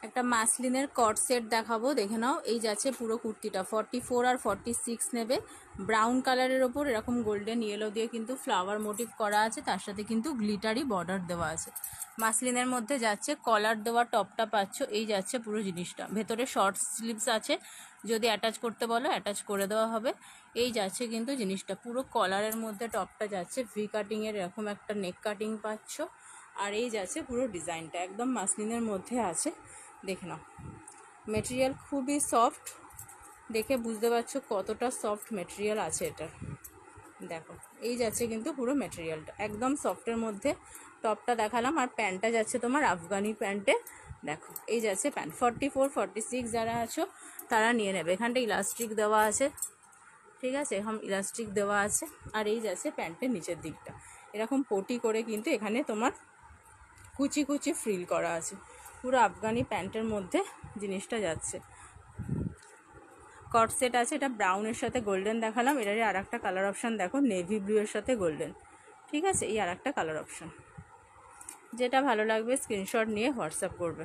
একটা মাসলিনের কট সেট দেখাবো, দেখে নাও। এই যাচ্ছে পুরো কুর্তিটা 44 আর 46 নেবে। ব্রাউন কালারের ওপর এরকম গোল্ডেন ইয়েলো দিয়ে কিন্তু ফ্লাওয়ার মোটিভ করা আছে, তার সাথে কিন্তু গ্লিটারি বর্ডার দেওয়া আছে। মাসলিনের মধ্যে যাচ্ছে কলার দেওয়া টপটা পাচ্ছ। এই যাচ্ছে পুরো জিনিসটা, ভেতরে শর্ট স্লিভস আছে, যদি অ্যাটাচ করতে বলো অ্যাটাচ করে দেওয়া হবে। এই যাচ্ছে কিন্তু জিনিসটা পুরো কলারের মধ্যে টপটা যাচ্ছে, ভি কাটিংয়ের এরকম একটা নেক কাটিং পাচ্ছ। আর এই যাচ্ছে পুরো ডিজাইনটা একদম মাসলিনের মধ্যে আছে, দেখে নাও। মেটেরিয়াল খুবই সফট, দেখে বুঝতে পারছো কতটা সফট মেটেরিয়াল আছে এটার। দেখো এই যাচ্ছে কিন্তু পুরো মেটেরিয়ালটা একদম সফটের মধ্যে। টপটা দেখালাম, আর প্যান্টটা যাচ্ছে তোমার আফগানি প্যান্টে। দেখো এই যাচ্ছে প্যান্ট 44 46 যারা আছো তারা নিয়ে নেবে। এখানটা ইলাস্টিক দেওয়া আছে, ঠিক আছে, এখন ইলাস্টিক দেওয়া আছে। আর এই যাচ্ছে প্যান্টের নিচের দিকটা এরকম পটি করে কিন্তু এখানে তোমার কুচি কুচি ফ্রিল করা আছে। পুরো আফগানি প্যান্টের মধ্যে জিনিসটা যাচ্ছে। কট সেট আছে, এটা ব্রাউনের সাথে গোল্ডেন দেখালাম, এটারই আর একটা কালার অপশান দেখো, নেভি ব্লু এর সাথে গোল্ডেন, ঠিক আছে। এই আর একটা কালার অপশান, যেটা ভালো লাগবে স্ক্রিনশট নিয়ে হোয়াটসঅ্যাপ করবে।